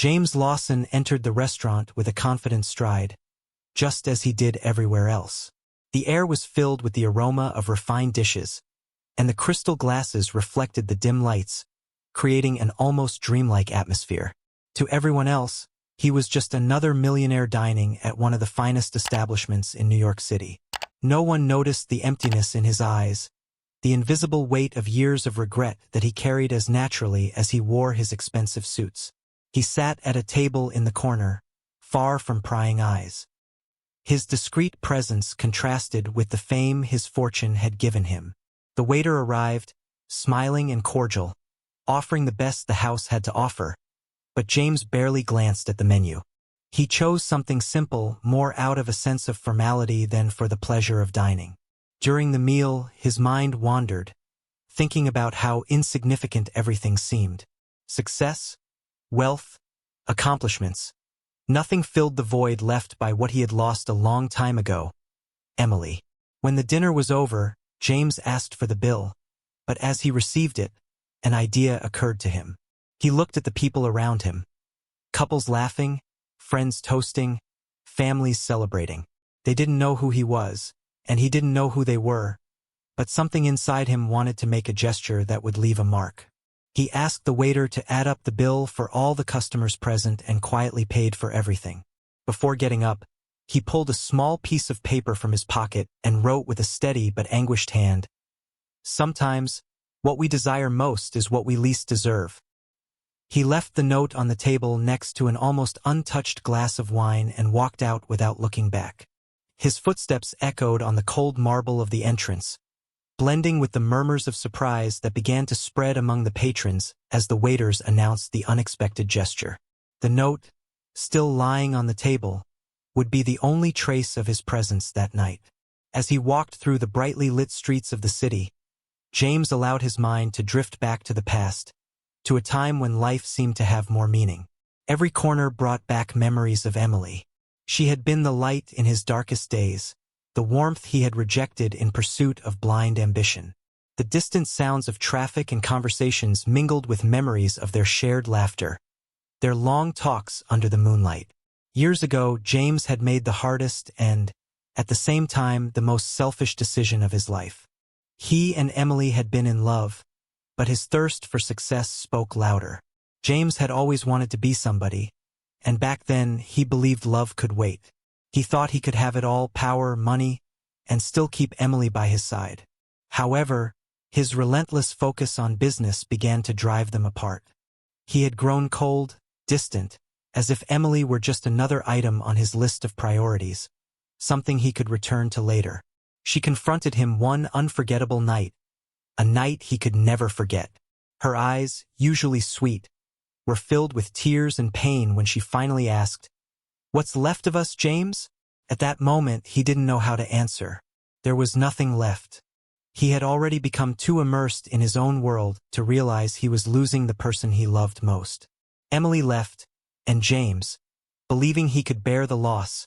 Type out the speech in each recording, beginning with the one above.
James Lawson entered the restaurant with a confident stride, just as he did everywhere else. The air was filled with the aroma of refined dishes, and the crystal glasses reflected the dim lights, creating an almost dreamlike atmosphere. To everyone else, he was just another millionaire dining at one of the finest establishments in New York City. No one noticed the emptiness in his eyes, the invisible weight of years of regret that he carried as naturally as he wore his expensive suits. He sat at a table in the corner, far from prying eyes. His discreet presence contrasted with the fame his fortune had given him. The waiter arrived, smiling and cordial, offering the best the house had to offer, but James barely glanced at the menu. He chose something simple, more out of a sense of formality than for the pleasure of dining. During the meal, his mind wandered, thinking about how insignificant everything seemed. Success, wealth, accomplishments. Nothing filled the void left by what he had lost a long time ago. Emily. When the dinner was over, James asked for the bill, but as he received it, an idea occurred to him. He looked at the people around him. Couples laughing, friends toasting, families celebrating. They didn't know who he was, and he didn't know who they were, but something inside him wanted to make a gesture that would leave a mark. He asked the waiter to add up the bill for all the customers present and quietly paid for everything. Before getting up, he pulled a small piece of paper from his pocket and wrote with a steady but anguished hand, "Sometimes, what we desire most is what we least deserve." He left the note on the table next to an almost untouched glass of wine and walked out without looking back. His footsteps echoed on the cold marble of the entrance, blending with the murmurs of surprise that began to spread among the patrons as the waiters announced the unexpected gesture. The note, still lying on the table, would be the only trace of his presence that night. As he walked through the brightly lit streets of the city, James allowed his mind to drift back to the past, to a time when life seemed to have more meaning. Every corner brought back memories of Emily. She had been the light in his darkest days, the warmth he had rejected in pursuit of blind ambition. The distant sounds of traffic and conversations mingled with memories of their shared laughter, their long talks under the moonlight. Years ago, James had made the hardest and, at the same time, the most selfish decision of his life. He and Emily had been in love, but his thirst for success spoke louder. James had always wanted to be somebody, and back then he believed love could wait. He thought he could have it all, power, money, and still keep Emily by his side. However, his relentless focus on business began to drive them apart. He had grown cold, distant, as if Emily were just another item on his list of priorities, something he could return to later. She confronted him one unforgettable night, a night he could never forget. Her eyes, usually sweet, were filled with tears and pain when she finally asked, "What's left of us, James?" At that moment, he didn't know how to answer. There was nothing left. He had already become too immersed in his own world to realize he was losing the person he loved most. Emily left, and James, believing he could bear the loss,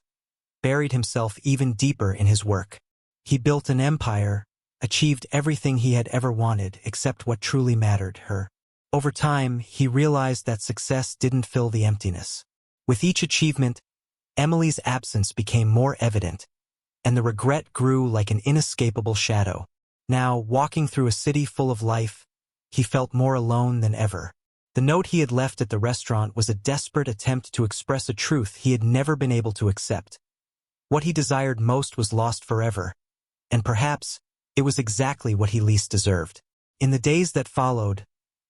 buried himself even deeper in his work. He built an empire, achieved everything he had ever wanted except what truly mattered, her. Over time, he realized that success didn't fill the emptiness. With each achievement, Emily's absence became more evident, and the regret grew like an inescapable shadow. Now, walking through a city full of life, he felt more alone than ever. The note he had left at the restaurant was a desperate attempt to express a truth he had never been able to accept. What he desired most was lost forever, and perhaps it was exactly what he least deserved. In the days that followed,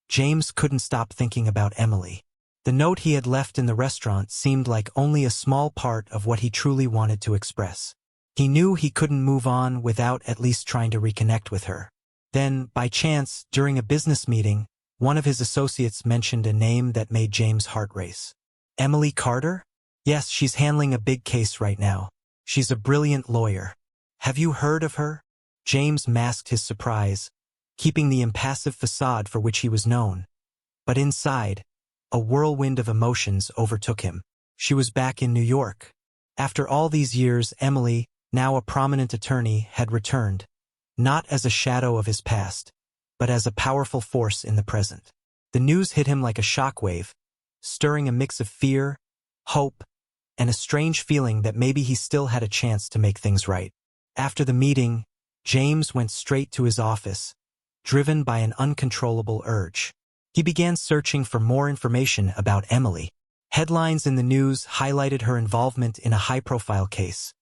James couldn't stop thinking about Emily. The note he had left in the restaurant seemed like only a small part of what he truly wanted to express. He knew he couldn't move on without at least trying to reconnect with her. Then, by chance, during a business meeting, one of his associates mentioned a name that made James' heart race. "Emily Carter? Yes, she's handling a big case right now. She's a brilliant lawyer. Have you heard of her?" James masked his surprise, keeping the impassive facade for which he was known. But inside, a whirlwind of emotions overtook him. She was back in New York. After all these years, Emily, now a prominent attorney, had returned, not as a shadow of his past, but as a powerful force in the present. The news hit him like a shockwave, stirring a mix of fear, hope, and a strange feeling that maybe he still had a chance to make things right. After the meeting, James went straight to his office, driven by an uncontrollable urge. He began searching for more information about Emily. Headlines in the news highlighted her involvement in a high-profile case,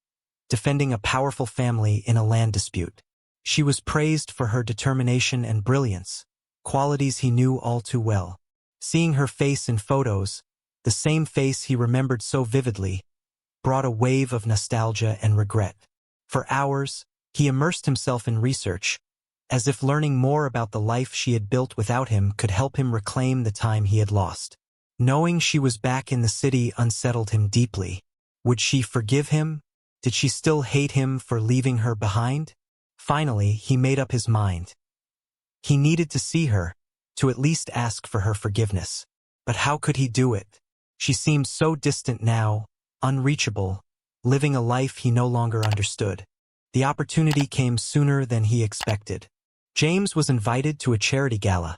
defending a powerful family in a land dispute. She was praised for her determination and brilliance, qualities he knew all too well. Seeing her face in photos, the same face he remembered so vividly, brought a wave of nostalgia and regret. For hours, he immersed himself in research, as if learning more about the life she had built without him could help him reclaim the time he had lost. Knowing she was back in the city unsettled him deeply. Would she forgive him? Did she still hate him for leaving her behind? Finally, he made up his mind. He needed to see her, to at least ask for her forgiveness. But how could he do it? She seemed so distant now, unreachable, living a life he no longer understood. The opportunity came sooner than he expected. James was invited to a charity gala,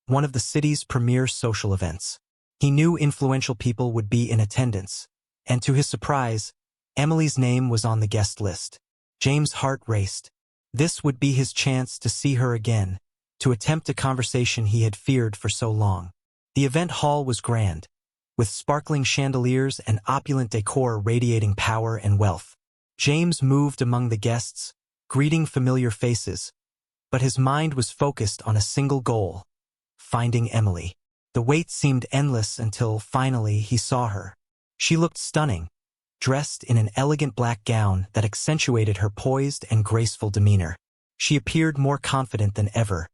one of the city's premier social events. He knew influential people would be in attendance, and to his surprise, Emily's name was on the guest list. James' heart raced. This would be his chance to see her again, to attempt a conversation he had feared for so long. The event hall was grand, with sparkling chandeliers and opulent decor radiating power and wealth. James moved among the guests, greeting familiar faces, but his mind was focused on a single goal: finding Emily. The wait seemed endless until, finally, he saw her. She looked stunning, dressed in an elegant black gown that accentuated her poised and graceful demeanor. She appeared more confident than ever,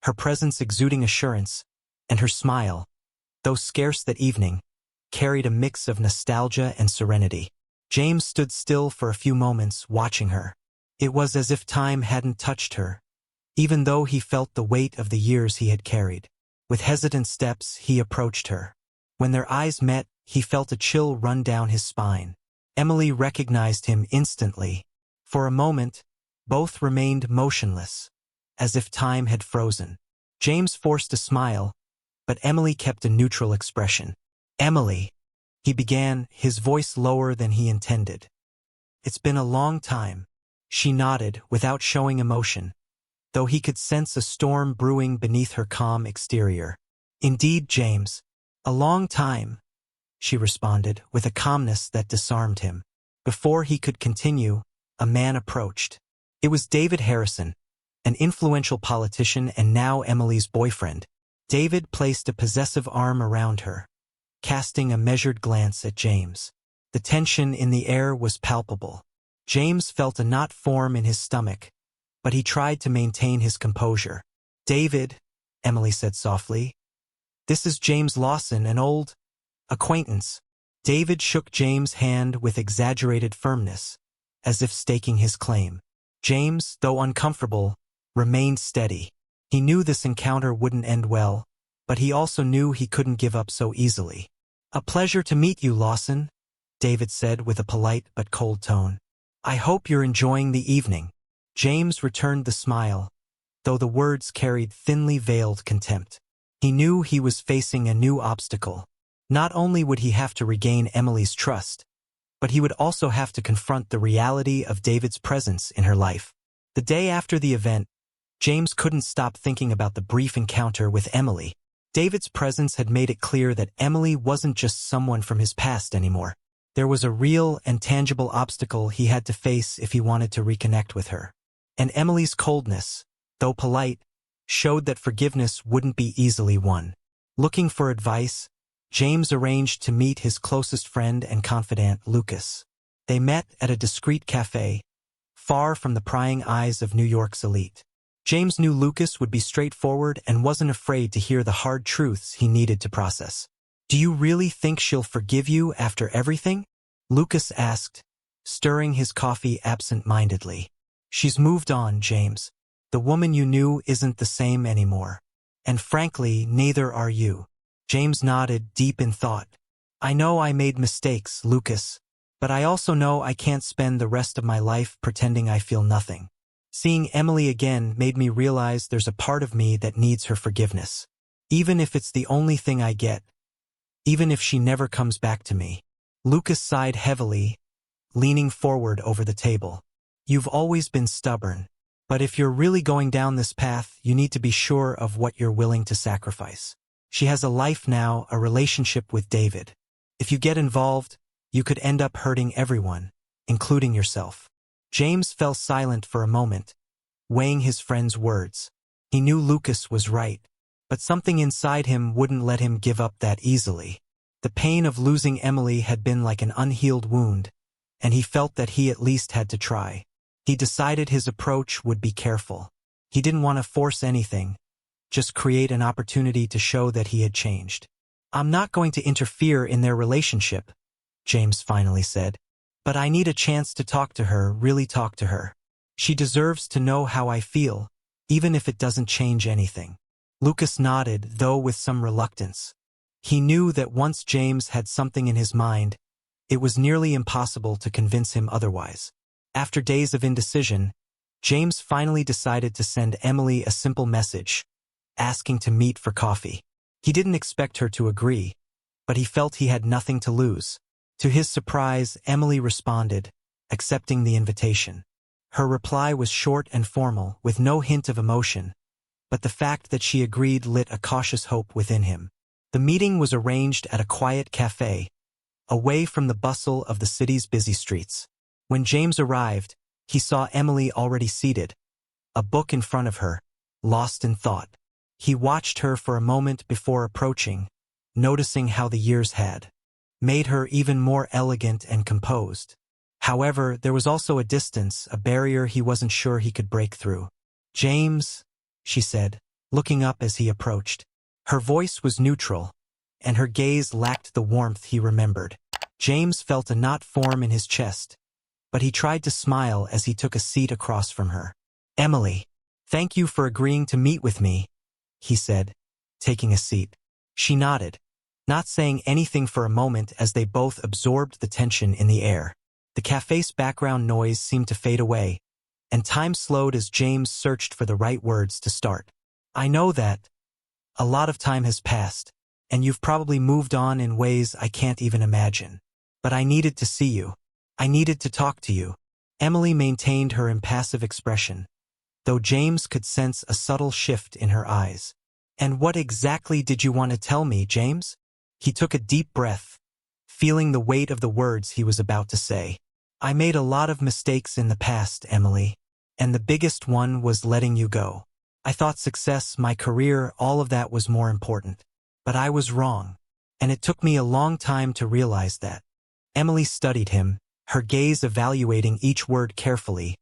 her presence exuding assurance, and her smile, though scarce that evening, carried a mix of nostalgia and serenity. James stood still for a few moments, watching her. It was as if time hadn't touched her, even though he felt the weight of the years he had carried. With hesitant steps, he approached her. When their eyes met, he felt a chill run down his spine. Emily recognized him instantly. For a moment, both remained motionless, as if time had frozen. James forced a smile, but Emily kept a neutral expression. "Emily," he began, his voice lower than he intended. "It's been a long time." She nodded, without showing emotion, though he could sense a storm brewing beneath her calm exterior. "Indeed, James, a long time," she responded, with a calmness that disarmed him. Before he could continue, a man approached. It was David Harrison, an influential politician and now Emily's boyfriend. David placed a possessive arm around her, casting a measured glance at James. The tension in the air was palpable. James felt a knot form in his stomach, but he tried to maintain his composure. "David," Emily said softly, "this is James Lawson, an old acquaintance." David shook James' hand with exaggerated firmness, as if staking his claim. James, though uncomfortable, remained steady. He knew this encounter wouldn't end well, but he also knew he couldn't give up so easily. "A pleasure to meet you, Lawson," David said with a polite but cold tone. "I hope you're enjoying the evening." James returned the smile, though the words carried thinly veiled contempt. He knew he was facing a new obstacle. Not only would he have to regain Emily's trust, but he would also have to confront the reality of David's presence in her life. The day after the event, James couldn't stop thinking about the brief encounter with Emily. David's presence had made it clear that Emily wasn't just someone from his past anymore. There was a real and tangible obstacle he had to face if he wanted to reconnect with her. And Emily's coldness, though polite, showed that forgiveness wouldn't be easily won. Looking for advice, James arranged to meet his closest friend and confidant, Lucas. They met at a discreet cafe, far from the prying eyes of New York's elite. James knew Lucas would be straightforward and wasn't afraid to hear the hard truths he needed to process. "Do you really think she'll forgive you after everything?" Lucas asked, stirring his coffee absent-mindedly. "She's moved on, James. The woman you knew isn't the same anymore. And frankly, neither are you." James nodded, deep in thought. "I know I made mistakes, Lucas, but I also know I can't spend the rest of my life pretending I feel nothing. Seeing Emily again made me realize there's a part of me that needs her forgiveness. Even if it's the only thing I get, even if she never comes back to me. Lucas sighed heavily, leaning forward over the table. You've always been stubborn. But if you're really going down this path, you need to be sure of what you're willing to sacrifice. She has a life now, a relationship with David. If you get involved, you could end up hurting everyone, including yourself. James fell silent for a moment, weighing his friend's words. He knew Lucas was right, but something inside him wouldn't let him give up that easily. The pain of losing Emily had been like an unhealed wound, and he felt that he at least had to try. He decided his approach would be careful. He didn't want to force anything, just create an opportunity to show that he had changed. I'm not going to interfere in their relationship, James finally said. But I need a chance to talk to her, really talk to her. She deserves to know how I feel, even if it doesn't change anything. Lucas nodded, though with some reluctance. He knew that once James had something in his mind, it was nearly impossible to convince him otherwise. After days of indecision, James finally decided to send Emily a simple message, asking to meet for coffee. He didn't expect her to agree, but he felt he had nothing to lose. To his surprise, Emily responded, accepting the invitation. Her reply was short and formal, with no hint of emotion, but the fact that she agreed lit a cautious hope within him. The meeting was arranged at a quiet cafe, away from the bustle of the city's busy streets. When James arrived, he saw Emily already seated, a book in front of her, lost in thought. He watched her for a moment before approaching, noticing how the years had made her even more elegant and composed. However, there was also a distance, a barrier he wasn't sure he could break through. James, she said, looking up as he approached. Her voice was neutral, and her gaze lacked the warmth he remembered. James felt a knot form in his chest, but he tried to smile as he took a seat across from her. Emily, thank you for agreeing to meet with me, he said, taking a seat. She nodded, not saying anything for a moment as they both absorbed the tension in the air. The cafe's background noise seemed to fade away, and time slowed as James searched for the right words to start. I know that a lot of time has passed, and you've probably moved on in ways I can't even imagine. But I needed to see you. I needed to talk to you. Emily maintained her impassive expression, though James could sense a subtle shift in her eyes. And what exactly did you want to tell me, James? He took a deep breath, feeling the weight of the words he was about to say. I made a lot of mistakes in the past, Emily, and the biggest one was letting you go. I thought success, my career, all of that was more important. But I was wrong, and it took me a long time to realize that. Emily studied him, her gaze evaluating each word carefully,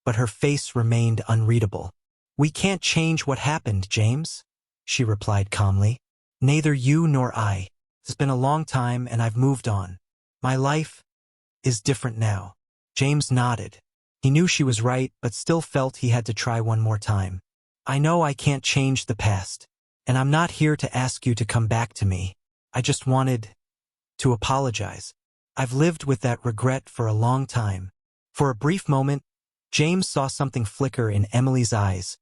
but her face remained unreadable. We can't change what happened, James, she replied calmly. Neither you nor I. It's been a long time and I've moved on. My life is different now. James nodded. He knew she was right, but still felt he had to try one more time. I know I can't change the past, and I'm not here to ask you to come back to me. I just wanted to apologize. I've lived with that regret for a long time. For a brief moment, James saw something flicker in Emily's eyes,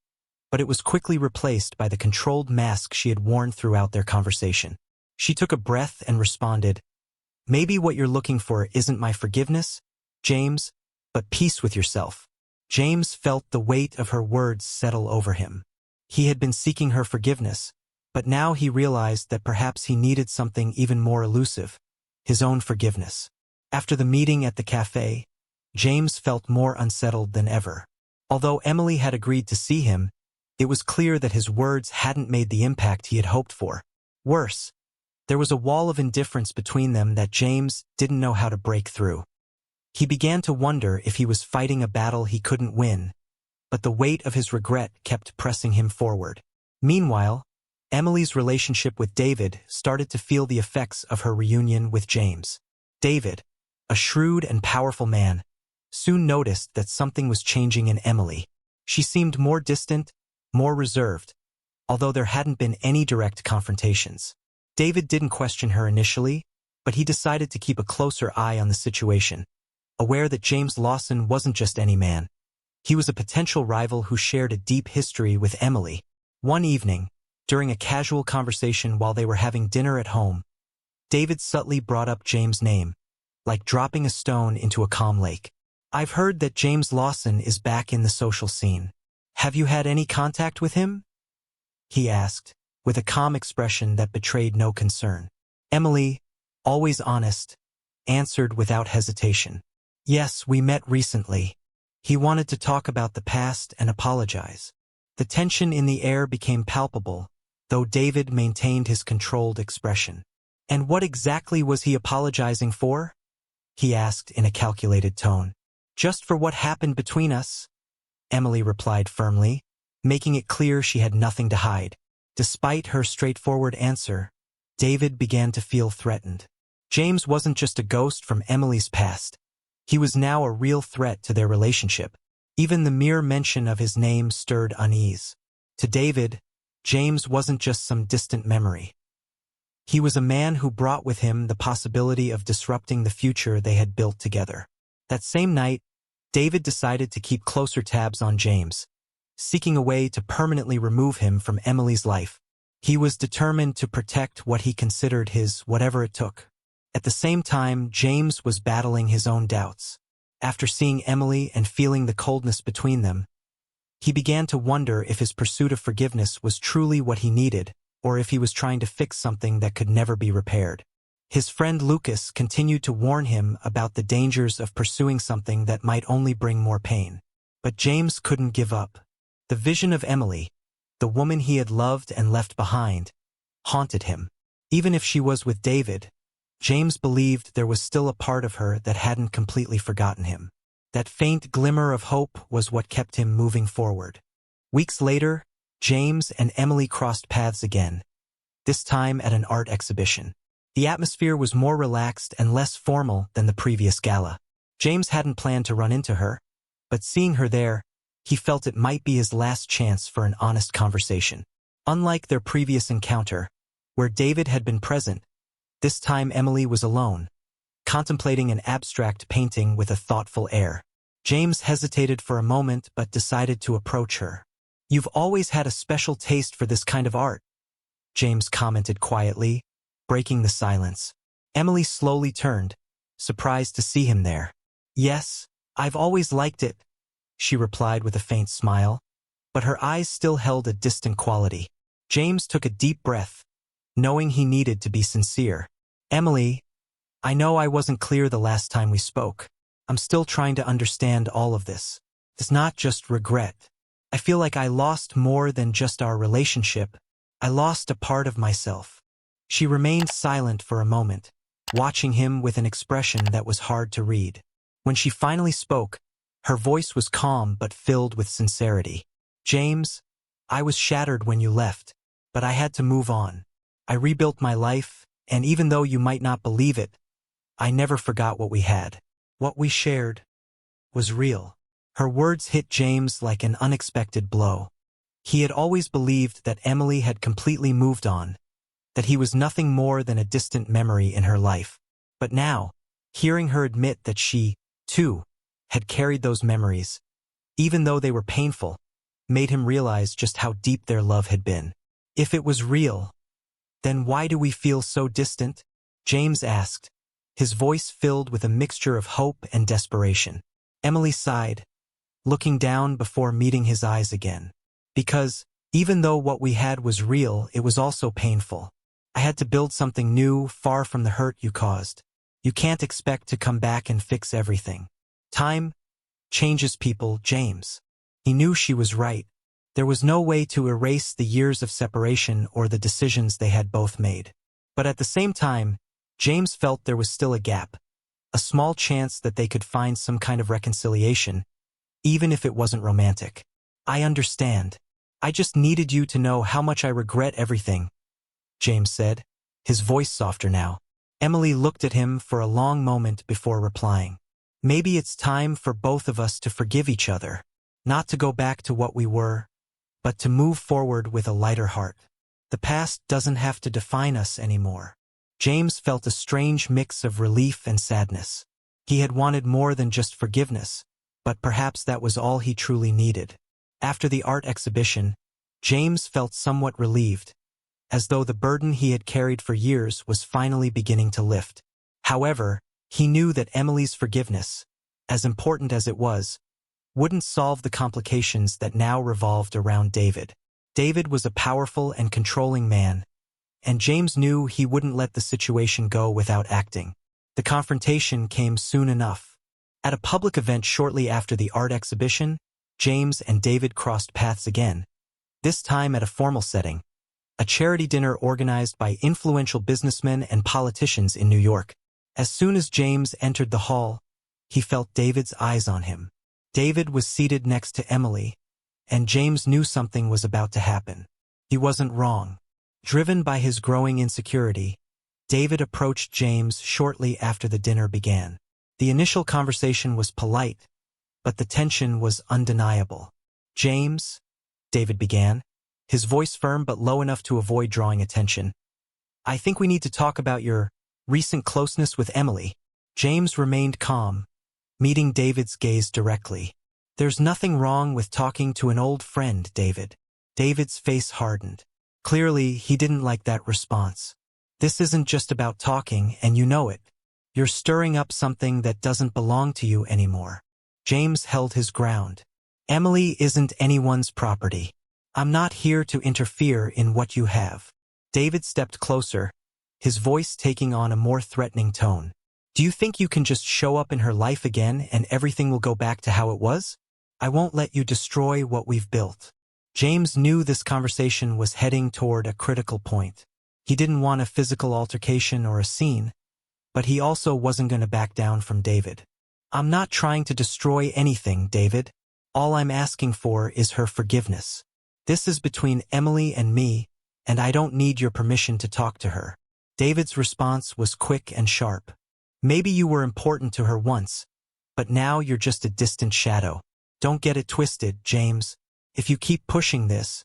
but it was quickly replaced by the controlled mask she had worn throughout their conversation. She took a breath and responded, Maybe what you're looking for isn't my forgiveness, James, but peace with yourself. James felt the weight of her words settle over him. He had been seeking her forgiveness, but now he realized that perhaps he needed something even more elusive, his own forgiveness. After the meeting at the cafe, James felt more unsettled than ever. Although Emily had agreed to see him, it was clear that his words hadn't made the impact he had hoped for. Worse, there was a wall of indifference between them that James didn't know how to break through. He began to wonder if he was fighting a battle he couldn't win, but the weight of his regret kept pressing him forward. Meanwhile, Emily's relationship with David started to feel the effects of her reunion with James. David, a shrewd and powerful man, soon noticed that something was changing in Emily. She seemed more distant, more reserved, although there hadn't been any direct confrontations. David didn't question her initially, but he decided to keep a closer eye on the situation, aware that James Lawson wasn't just any man. He was a potential rival who shared a deep history with Emily. One evening, during a casual conversation while they were having dinner at home, David subtly brought up James' name, like dropping a stone into a calm lake. I've heard that James Lawson is back in the social scene. Have you had any contact with him? He asked, with a calm expression that betrayed no concern. Emily, always honest, answered without hesitation. Yes, we met recently. He wanted to talk about the past and apologize. The tension in the air became palpable, though David maintained his controlled expression. And what exactly was he apologizing for? He asked in a calculated tone. Just for what happened between us, Emily replied firmly, making it clear she had nothing to hide. Despite her straightforward answer, David began to feel threatened. James wasn't just a ghost from Emily's past. He was now a real threat to their relationship. Even the mere mention of his name stirred unease. To David, James wasn't just some distant memory. He was a man who brought with him the possibility of disrupting the future they had built together. That same night, David decided to keep closer tabs on James, seeking a way to permanently remove him from Emily's life. He was determined to protect what he considered his, whatever it took. At the same time, James was battling his own doubts. After seeing Emily and feeling the coldness between them, he began to wonder if his pursuit of forgiveness was truly what he needed, or if he was trying to fix something that could never be repaired. His friend Lucas continued to warn him about the dangers of pursuing something that might only bring more pain. But James couldn't give up. The vision of Emily, the woman he had loved and left behind, haunted him. Even if she was with David, James believed there was still a part of her that hadn't completely forgotten him. That faint glimmer of hope was what kept him moving forward. Weeks later, James and Emily crossed paths again, this time at an art exhibition. The atmosphere was more relaxed and less formal than the previous gala. James hadn't planned to run into her, but seeing her there, he felt it might be his last chance for an honest conversation. Unlike their previous encounter, where David had been present, this time Emily was alone, contemplating an abstract painting with a thoughtful air. James hesitated for a moment but decided to approach her. You've always had a special taste for this kind of art, James commented quietly, breaking the silence. Emily slowly turned, surprised to see him there. Yes, I've always liked it, she replied with a faint smile, but her eyes still held a distant quality. James took a deep breath, knowing he needed to be sincere. Emily, I know I wasn't clear the last time we spoke. I'm still trying to understand all of this. It's not just regret. I feel like I lost more than just our relationship. I lost a part of myself. She remained silent for a moment, watching him with an expression that was hard to read. When she finally spoke, her voice was calm but filled with sincerity. James, I was shattered when you left, but I had to move on. I rebuilt my life, and even though you might not believe it, I never forgot what we had. What we shared was real. Her words hit James like an unexpected blow. He had always believed that Emily had completely moved on, that he was nothing more than a distant memory in her life. But now, hearing her admit that she, too, had carried those memories, even though they were painful, made him realize just how deep their love had been. If it was real, then why do we feel so distant? James asked, his voice filled with a mixture of hope and desperation. Emily sighed, looking down before meeting his eyes again. Because, even though what we had was real, it was also painful. I had to build something new, far from the hurt you caused. You can't expect to come back and fix everything. Time changes people, James. He knew she was right. There was no way to erase the years of separation or the decisions they had both made. But at the same time, James felt there was still a gap, a small chance that they could find some kind of reconciliation, even if it wasn't romantic. I understand. I just needed you to know how much I regret everything, James said, his voice softer now. Emily looked at him for a long moment before replying. Maybe it's time for both of us to forgive each other, not to go back to what we were, but to move forward with a lighter heart. The past doesn't have to define us anymore. James felt a strange mix of relief and sadness. He had wanted more than just forgiveness, but perhaps that was all he truly needed. After the art exhibition, James felt somewhat relieved, as though the burden he had carried for years was finally beginning to lift. However, he knew that Emily's forgiveness, as important as it was, wouldn't solve the complications that now revolved around David. David was a powerful and controlling man, and James knew he wouldn't let the situation go without acting. The confrontation came soon enough. At a public event shortly after the art exhibition, James and David crossed paths again, this time at a formal setting, a charity dinner organized by influential businessmen and politicians in New York. As soon as James entered the hall, he felt David's eyes on him. David was seated next to Emily, and James knew something was about to happen. He wasn't wrong. Driven by his growing insecurity, David approached James shortly after the dinner began. The initial conversation was polite, but the tension was undeniable. "James," David began, his voice firm but low enough to avoid drawing attention, "I think we need to talk about your recent closeness with Emily." James remained calm, meeting David's gaze directly. "There's nothing wrong with talking to an old friend, David." David's face hardened. Clearly, he didn't like that response. "This isn't just about talking, and you know it. You're stirring up something that doesn't belong to you anymore." James held his ground. "Emily isn't anyone's property. I'm not here to interfere in what you have." David stepped closer, his voice taking on a more threatening tone. "Do you think you can just show up in her life again and everything will go back to how it was? I won't let you destroy what we've built." James knew this conversation was heading toward a critical point. He didn't want a physical altercation or a scene, but he also wasn't going to back down from David. "I'm not trying to destroy anything, David. All I'm asking for is her forgiveness. This is between Emily and me, and I don't need your permission to talk to her." David's response was quick and sharp. "Maybe you were important to her once, but now you're just a distant shadow. Don't get it twisted, James. If you keep pushing this,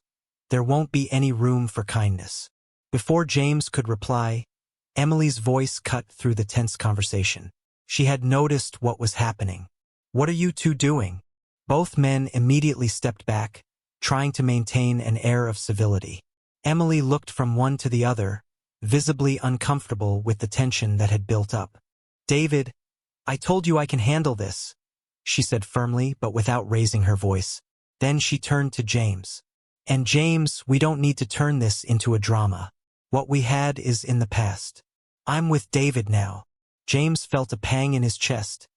there won't be any room for kindness." Before James could reply, Emily's voice cut through the tense conversation. She had noticed what was happening. "What are you two doing?" Both men immediately stepped back, trying to maintain an air of civility. Emily looked from one to the other, visibly uncomfortable with the tension that had built up. "David, I told you I can handle this," she said firmly but without raising her voice. Then she turned to James. "And James, we don't need to turn this into a drama. What we had is in the past. I'm with David now." James felt a pang in his chest,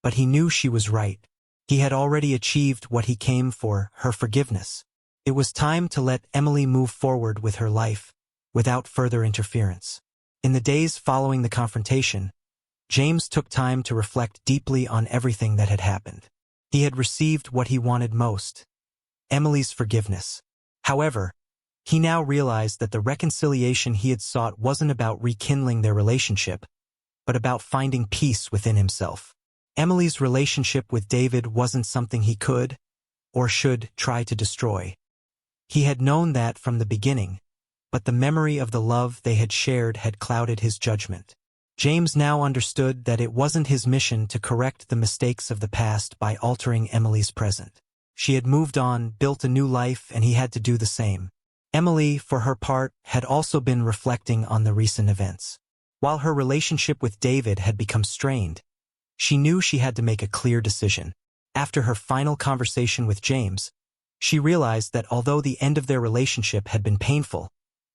but he knew she was right. He had already achieved what he came for, her forgiveness. It was time to let Emily move forward with her life, without further interference. In the days following the confrontation, James took time to reflect deeply on everything that had happened. He had received what he wanted most, Emily's forgiveness. However, he now realized that the reconciliation he had sought wasn't about rekindling their relationship, but about finding peace within himself. Emily's relationship with David wasn't something he could, or should, try to destroy. He had known that from the beginning, but the memory of the love they had shared had clouded his judgment. James now understood that it wasn't his mission to correct the mistakes of the past by altering Emily's present. She had moved on, built a new life, and he had to do the same. Emily, for her part, had also been reflecting on the recent events. While her relationship with David had become strained, she knew she had to make a clear decision. After her final conversation with James, she realized that although the end of their relationship had been painful,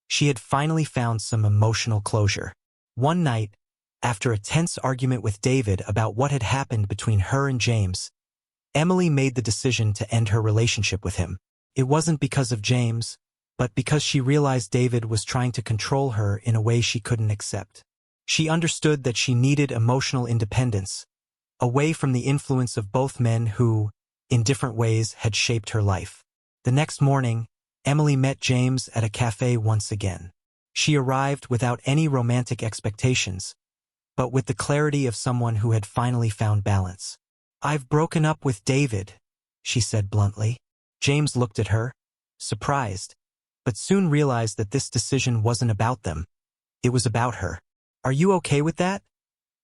she had finally found some emotional closure. One night, after a tense argument with David about what had happened between her and James, Emily made the decision to end her relationship with him. It wasn't because of James, but because she realized David was trying to control her in a way she couldn't accept. She understood that she needed emotional independence, away from the influence of both men who, in different ways, had shaped her life. The next morning, Emily met James at a cafe once again. She arrived without any romantic expectations, but with the clarity of someone who had finally found balance. "I've broken up with David," she said bluntly. James looked at her, surprised, but soon realized that this decision wasn't about them. It was about her. "Are you okay with that?"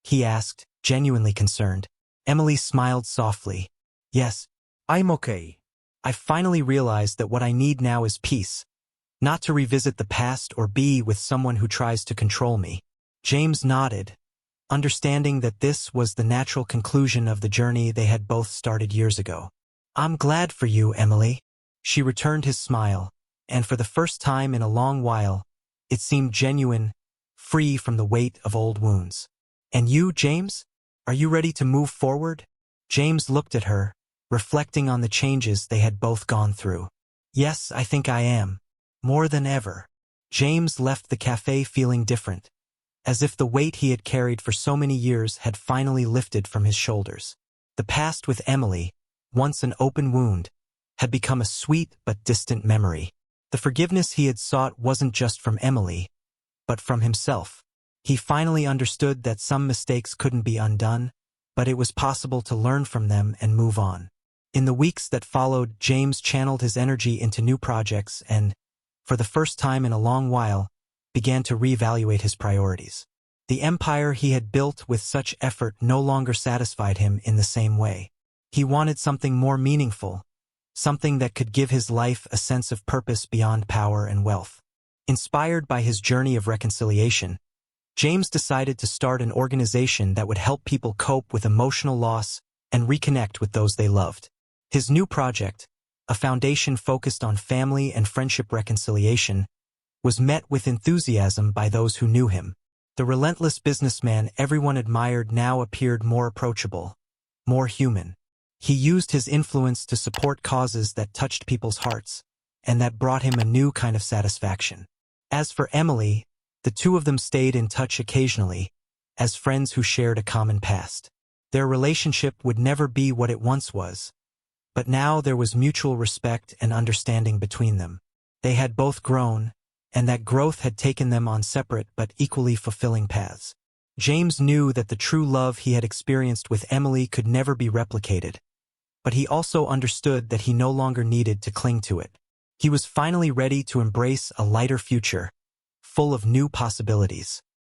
he asked, genuinely concerned. Emily smiled softly. "Yes, I'm okay. I finally realized that what I need now is peace, Not to revisit the past or be with someone who tries to control me. James nodded, understanding that this was the natural conclusion of the journey they had both started years ago. I'm glad for you, Emily. She returned his smile, and for the first time in a long while, it seemed genuine, free from the weight of old wounds. And you, James? Are you ready to move forward? James looked at her, reflecting on the changes they had both gone through. Yes, I think I am. More than ever. James left the cafe feeling different, as if the weight he had carried for so many years had finally lifted from his shoulders. The past with Emily, once an open wound, had become a sweet but distant memory. The forgiveness he had sought wasn't just from Emily, but from himself. He finally understood that some mistakes couldn't be undone, but it was possible to learn from them and move on. In the weeks that followed, James channeled his energy into new projects and, for the first time in a long while, began to reevaluate his priorities. The empire he had built with such effort no longer satisfied him in the same way. He wanted something more meaningful, something that could give his life a sense of purpose beyond power and wealth. Inspired by his journey of reconciliation, James decided to start an organization that would help people cope with emotional loss and reconnect with those they loved. His new project, a foundation focused on family and friendship reconciliation, was met with enthusiasm by those who knew him. The relentless businessman everyone admired now appeared more approachable, more human. He used his influence to support causes that touched people's hearts, and that brought him a new kind of satisfaction. As for Emily, the two of them stayed in touch occasionally, as friends who shared a common past. Their relationship would never be what it once was, but now there was mutual respect and understanding between them. They had both grown, and that growth had taken them on separate but equally fulfilling paths. James knew that the true love he had experienced with Emily could never be replicated, but he also understood that he no longer needed to cling to it. He was finally ready to embrace a lighter future, full of new possibilities.